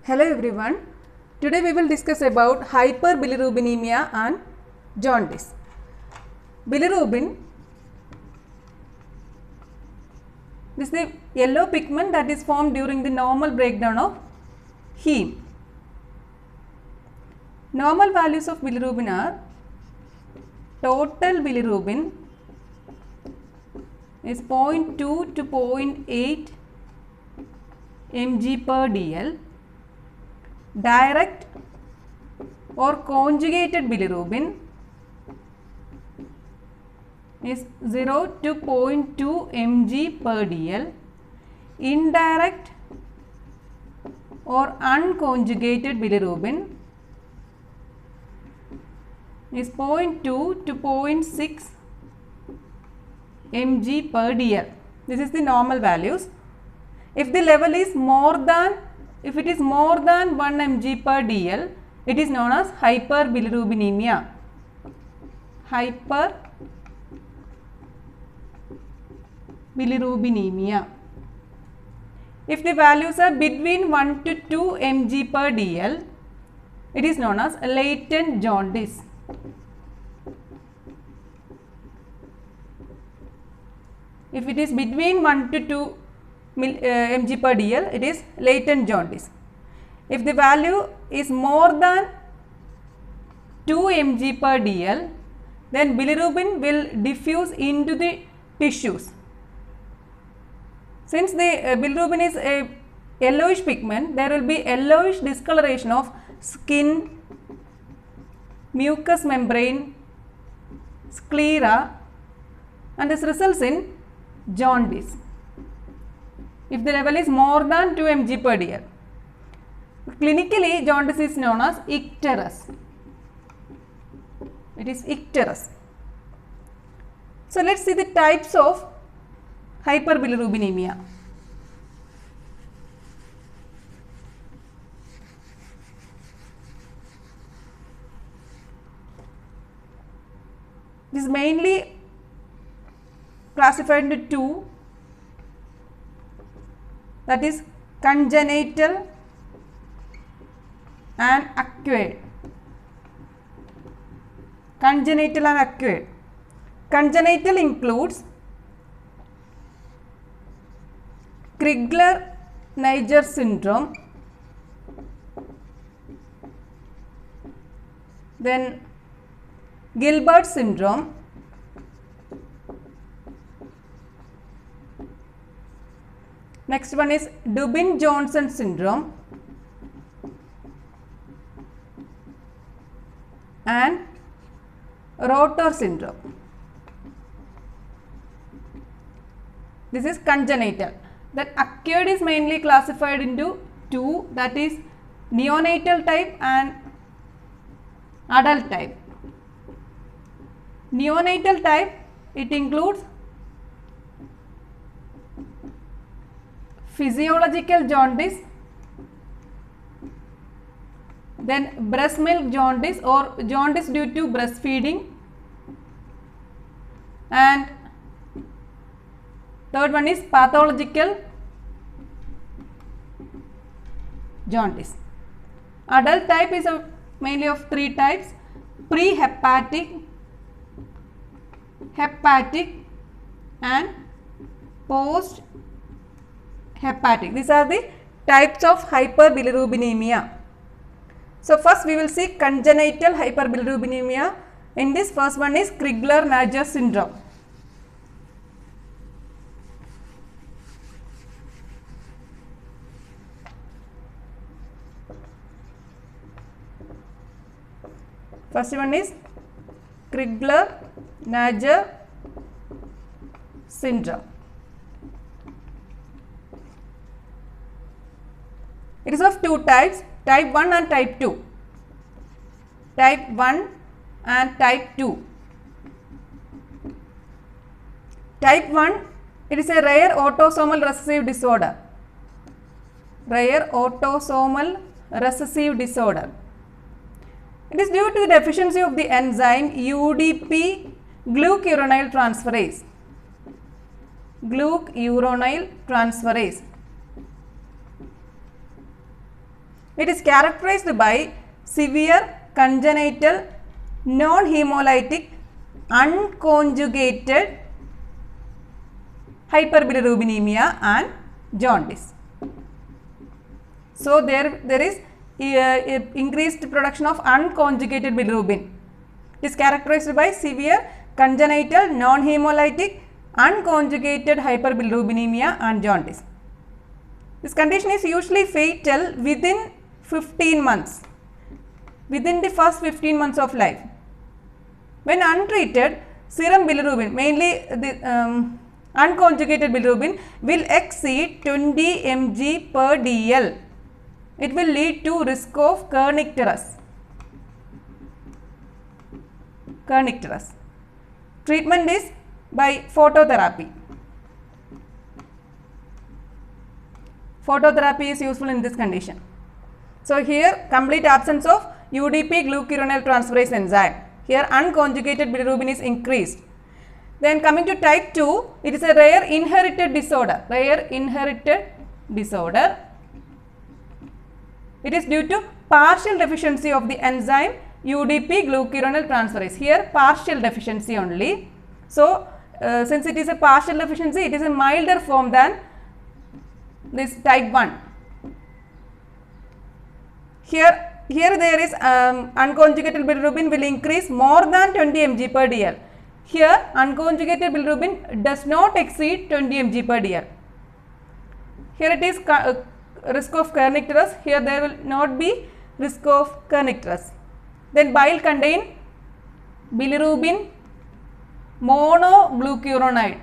Hello everyone. Today we will discuss about hyperbilirubinemia and jaundice. Bilirubin, this is the yellow pigment that is formed during the normal breakdown of heme. Normal values of bilirubin are total bilirubin is 0.2 to 0.8 mg per dl. Direct or conjugated bilirubin is 0 to 0.2 mg per dl. Indirect or unconjugated bilirubin is 0.2 to 0.6 mg per dl. This is the normal values. If the level is more than 1 mg per dl, it is known as hyperbilirubinemia. Hyperbilirubinemia. If the values are between 1 to 2 mg per dl, it is known as latent jaundice. If it is between 1 to 2 mg per dl, it is latent jaundice. If the value is more than 2 mg per dl, then bilirubin will diffuse into the tissues. Since the bilirubin is a yellowish pigment, there will be yellowish discoloration of skin, mucous membrane, sclera, and this results in jaundice if the level is more than 2 mg per dl. Clinically, jaundice is known as icterus. It is icterus. So, let us see the types of hyperbilirubinemia. This is mainly classified into two, that is congenital and acquired. Congenital and acquired. Congenital includes Crigler-Najjar syndrome, then Gilbert syndrome, next one is Dubin-Johnson syndrome and Rotor syndrome. This is congenital. That acquired is mainly classified into two, that is neonatal type and adult type. Neonatal type, it includes physiological jaundice, then breast milk jaundice or jaundice due to breastfeeding, and third one is pathological jaundice. Adult type is mainly of three types: pre-hepatic, hepatic and post-hepatic. These are the types of hyperbilirubinemia. So, first we will see congenital hyperbilirubinemia. In this, first one is Crigler-Najjar syndrome. First one is Crigler-Najjar syndrome. It is of two types, type 1 and type 2. Type 1 and type 2. Type 1, it is a rare autosomal recessive disorder. Rare autosomal recessive disorder. It is due to the deficiency of the enzyme UDP glucuronide transferase. Glucuronide transferase. It is characterized by severe congenital non-hemolytic unconjugated hyperbilirubinemia and jaundice. So, there is increased production of unconjugated bilirubin. It is characterized by severe congenital non-hemolytic unconjugated hyperbilirubinemia and jaundice. This condition is usually fatal within 15 months, within the first 15 months of life. When untreated, serum bilirubin, mainly the unconjugated bilirubin, will exceed 20 mg per dl. It will lead to risk of kernicterus. Treatment is by phototherapy. Phototherapy is useful in this condition. So, here complete absence of UDP glucuronide transferase enzyme. Here unconjugated bilirubin is increased. Then coming to type 2, it is a rare inherited disorder. It is due to partial deficiency of the enzyme UDP glucuronide transferase. Here partial deficiency only. So, since it is a partial deficiency, it is a milder form than this type 1. Here there is unconjugated bilirubin will increase more than 20 mg per dl. Here unconjugated bilirubin does not exceed 20 mg per dl. Here it is risk of kernicterus. Here there will not be risk of kernicterus. Then bile contain bilirubin monoglucuronide.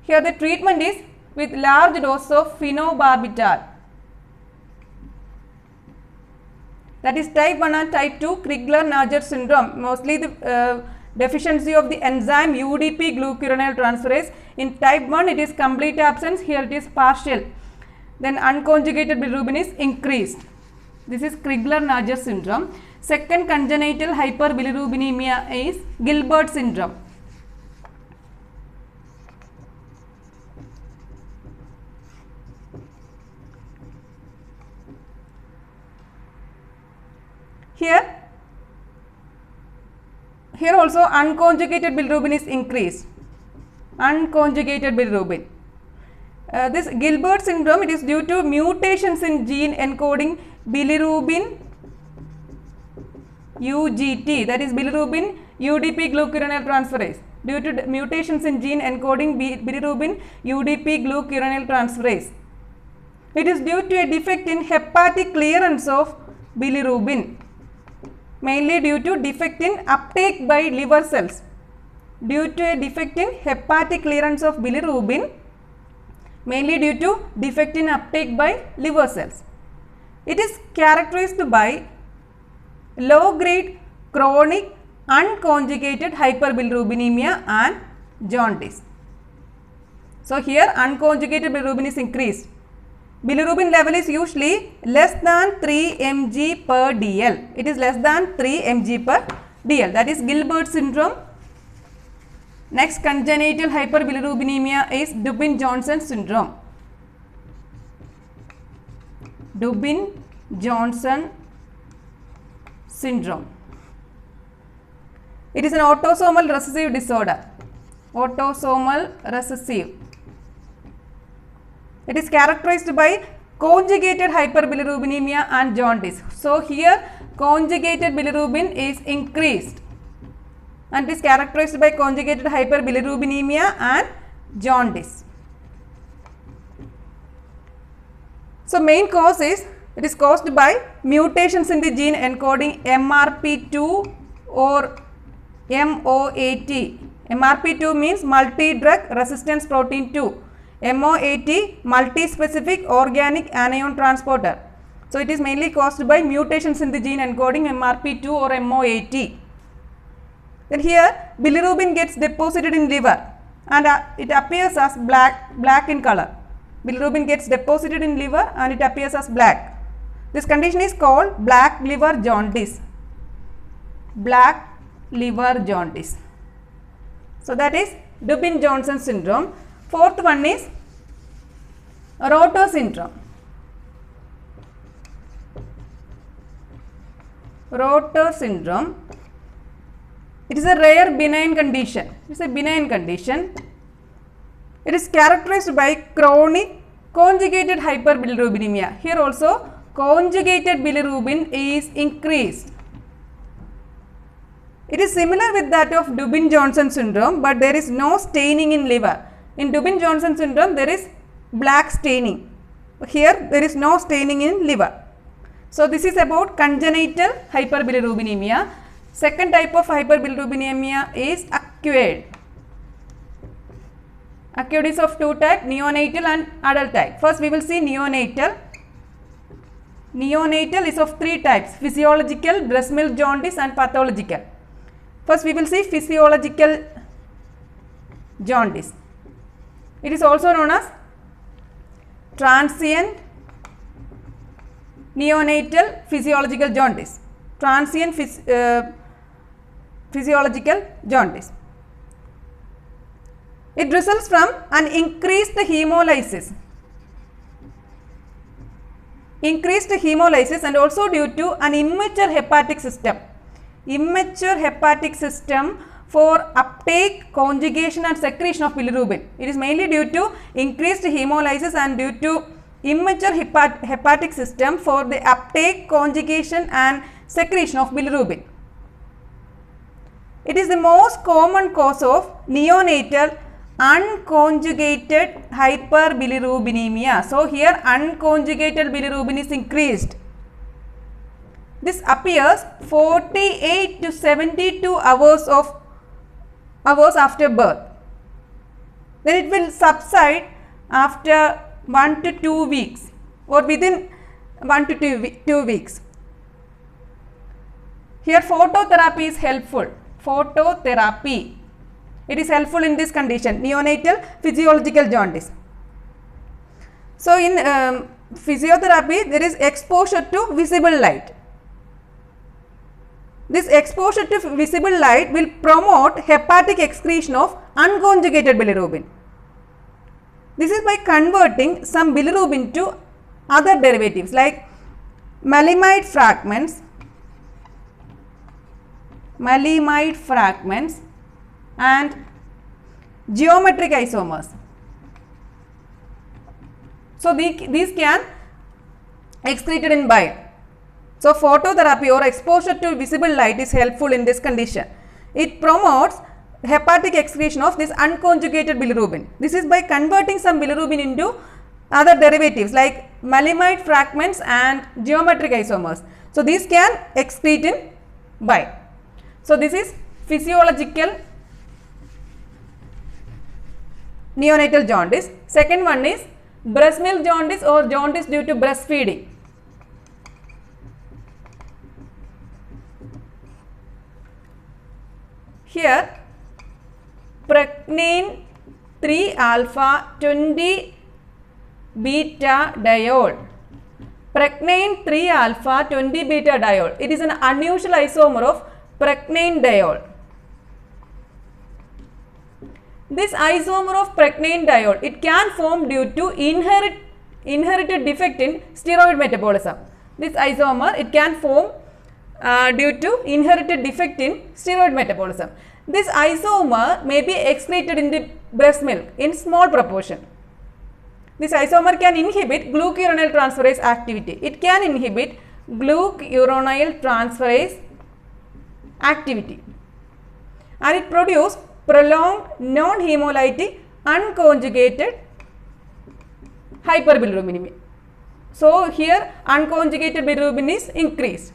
Here the treatment is with large dose of phenobarbital. That is type 1 and type 2 Crigler-Najjar syndrome. Mostly the deficiency of the enzyme UDP glucuronide transferase. In type 1 it is complete absence, here it is partial. Then unconjugated bilirubin is increased. This is Crigler-Najjar syndrome. Second congenital hyperbilirubinemia is Gilbert syndrome. Here also unconjugated bilirubin is increased. This Gilbert syndrome, it is due to mutations in gene encoding bilirubin UGT, that is bilirubin UDP glucuronide transferase. Due to mutations in gene encoding bilirubin UDP glucuronide transferase. It is due to a defect in hepatic clearance of bilirubin, mainly due to defect in uptake by liver cells. Due to a defect in hepatic clearance of bilirubin, mainly due to defect in uptake by liver cells. It is characterized by low grade chronic unconjugated hyperbilirubinemia and jaundice. So, here unconjugated bilirubin is increased. Bilirubin level is usually less than 3 mg per dl. It is less than 3 mg per dl. That is Gilbert syndrome. Next congenital hyperbilirubinemia is Dubin-Johnson syndrome. Dubin-Johnson syndrome. It is an autosomal recessive disorder. Autosomal recessive. It is characterized by conjugated hyperbilirubinemia and jaundice. So, here conjugated bilirubin is increased and is characterized by conjugated hyperbilirubinemia and jaundice. So, main cause is, it is caused by mutations in the gene encoding MRP2 or MOAT. MRP2 means multi-drug resistance protein 2. MOAT, multi-specific organic anion transporter. So, it is mainly caused by mutations in the gene encoding MRP2 or MOAT. Then here bilirubin gets deposited in liver and it appears as black in color. Bilirubin gets deposited in liver and it appears as black. This condition is called black liver jaundice. Black liver jaundice. So, that is Dubin-Johnson syndrome. Fourth one is Rotor syndrome. Rotor syndrome. It is a rare benign condition. It is a benign condition. It is characterized by chronic conjugated hyperbilirubinemia. Here also conjugated bilirubin is increased. It is similar with that of Dubin-Johnson syndrome, but there is no staining in liver. In Dubin-Johnson syndrome, there is black staining. Here, there is no staining in liver. So, this is about congenital hyperbilirubinemia. Second type of hyperbilirubinemia is acquired. Acquired is of two types, neonatal and adult type. First, we will see neonatal. Neonatal is of three types, physiological, breast milk jaundice and pathological. First, we will see physiological jaundice. It is also known as transient neonatal physiological jaundice. Transient physiological jaundice. It results from an increased hemolysis. Increased hemolysis and also due to an immature hepatic system. Immature hepatic system for uptake, conjugation and secretion of bilirubin. It is mainly due to increased hemolysis and due to immature hepatic system for the uptake, conjugation and secretion of bilirubin. It is the most common cause of neonatal unconjugated hyperbilirubinemia. So, here unconjugated bilirubin is increased. This appears 48 to 72 hours after birth. Then it will subside after 1 to 2 weeks or within 1 to 2 weeks. Here phototherapy is helpful. Phototherapy. It is helpful in this condition, neonatal physiological jaundice. So, in physiotherapy, there is exposure to visible light. This exposure to visible light will promote hepatic excretion of unconjugated bilirubin. This is by converting some bilirubin to other derivatives like maleimide fragments and geometric isomers. So, these can excreted in bile. So, phototherapy or exposure to visible light is helpful in this condition. It promotes hepatic excretion of this unconjugated bilirubin. This is by converting some bilirubin into other derivatives like maleimide fragments and geometric isomers. So, these can excrete in bile. So, this is physiological neonatal jaundice. Second one is breast milk jaundice or jaundice due to breastfeeding. Here precnine 3-alpha 20-beta diol. Precnine 3-alpha 20-beta diol. It is an unusual isomer of precnine diol. This isomer of precnine diol, it can form due to inherited defect in steroid metabolism. This isomer, it can form due to inherited defect in steroid metabolism. This isomer may be excreted in the breast milk in small proportion. This isomer can inhibit glucuronide transferase activity. It can inhibit glucuronide transferase activity and it produces prolonged non-hemolytic unconjugated hyperbilirubinemia. So, here unconjugated bilirubin is increased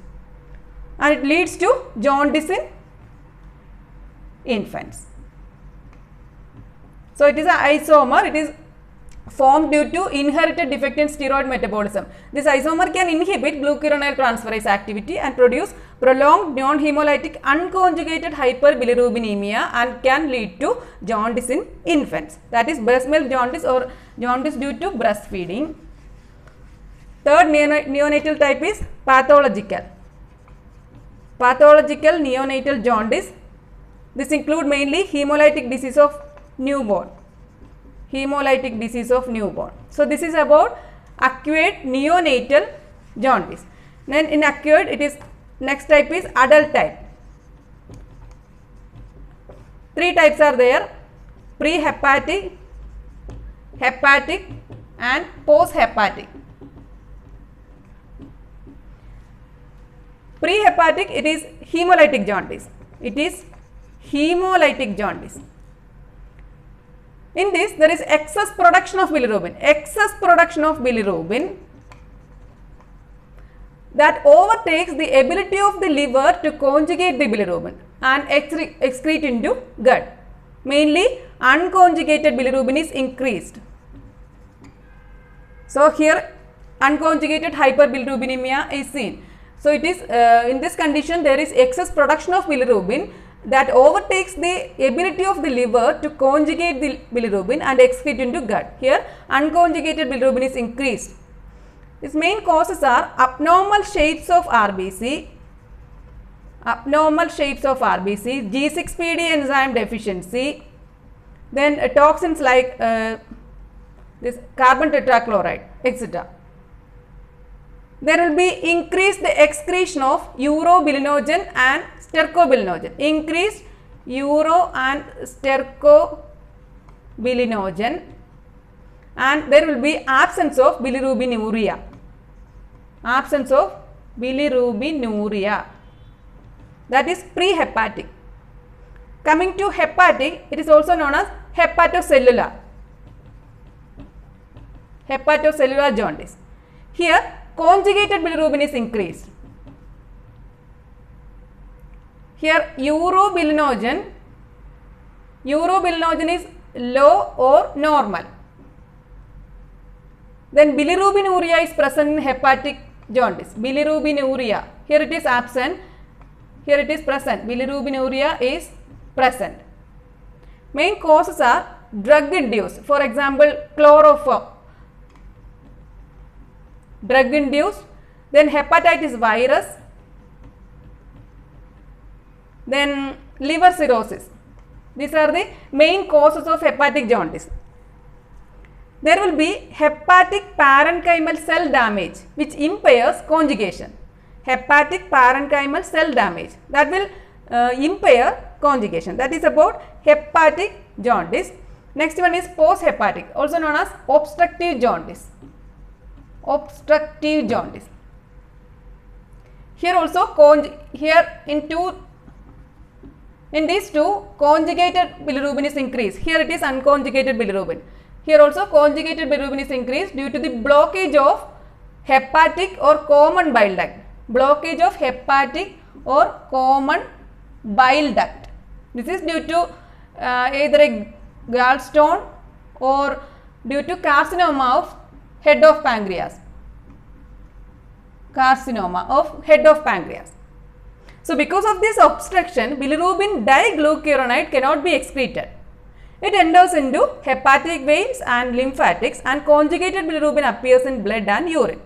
and it leads to jaundice in infants. So, it is an isomer, it is formed due to inherited defect in steroid metabolism. This isomer can inhibit glucuronide transferase activity and produce prolonged non-hemolytic unconjugated hyperbilirubinemia and can lead to jaundice in infants. That is breast milk jaundice or jaundice due to breastfeeding. Third neonatal type is pathological. Pathological neonatal jaundice. This include mainly hemolytic disease of newborn. hemolytic disease of newborn. So this is about acquired neonatal jaundice. Then in acquired, it is next type is adult type. 3 types are there: pre-hepatic, hepatic and post-hepatic. Pre-hepatic, it is hemolytic jaundice. It is hemolytic jaundice. In this, there is excess production of bilirubin. Excess production of bilirubin that overtakes the ability of the liver to conjugate the bilirubin and excrete into gut. Mainly, unconjugated bilirubin is increased. So here, unconjugated hyperbilirubinemia is seen. So it is in this condition, there is excess production of bilirubin that overtakes the ability of the liver to conjugate the bilirubin and excrete into gut. Here, unconjugated bilirubin is increased. Its main causes are abnormal shapes of RBC, G6PD enzyme deficiency, then toxins like this carbon tetrachloride, etc. There will be increased excretion of urobilinogen and stercobilinogen. Increased uro and stercobilinogen, and there will be absence of bilirubinuria. Absence of bilirubinuria. That is pre-hepatic. Coming to hepatic, it is also known as hepatocellular. Hepatocellular jaundice. Here, conjugated bilirubin is increased. Here, urobilinogen is low or normal. Then bilirubinuria is present in hepatic jaundice. Bilirubinuria, here it is absent, here it is present. Bilirubinuria is present. Main causes are drug induced. For example, chloroform, drug induced, then hepatitis virus, then liver cirrhosis. These are the main causes of hepatic jaundice. There will be hepatic parenchymal cell damage which impairs conjugation. Hepatic parenchymal cell damage that will impair conjugation. That is about hepatic jaundice. Next one is post-hepatic, also known as obstructive jaundice. Obstructive jaundice. Here also in these two, conjugated bilirubin is increased. Here it is unconjugated bilirubin. Here also conjugated bilirubin is increased due to the blockage of hepatic or common bile duct. Blockage of hepatic or common bile duct. This is due to either a gallstone or due to carcinoma of head of pancreas. Carcinoma of head of pancreas. So because of this obstruction, bilirubin diglucuronide cannot be excreted. It enters into hepatic veins and lymphatics, and conjugated bilirubin appears in blood and urine.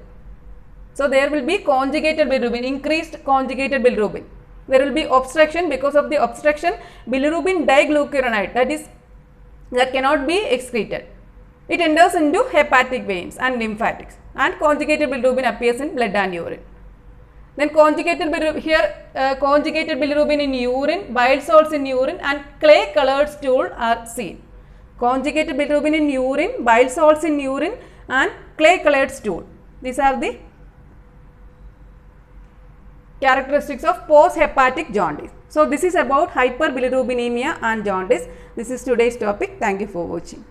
So there will be conjugated bilirubin, increased conjugated bilirubin. There will be obstruction. Because of the obstruction, bilirubin diglucuronide that cannot be excreted. It enters into hepatic veins and lymphatics, and conjugated bilirubin appears in blood and urine. Then conjugated bilirubin in urine, bile salts in urine, and clay colored stool are seen. Conjugated bilirubin in urine, bile salts in urine, and clay colored stool. These are the characteristics of post-hepatic jaundice. So this is about hyperbilirubinemia and jaundice. This is today's topic. Thank you for watching.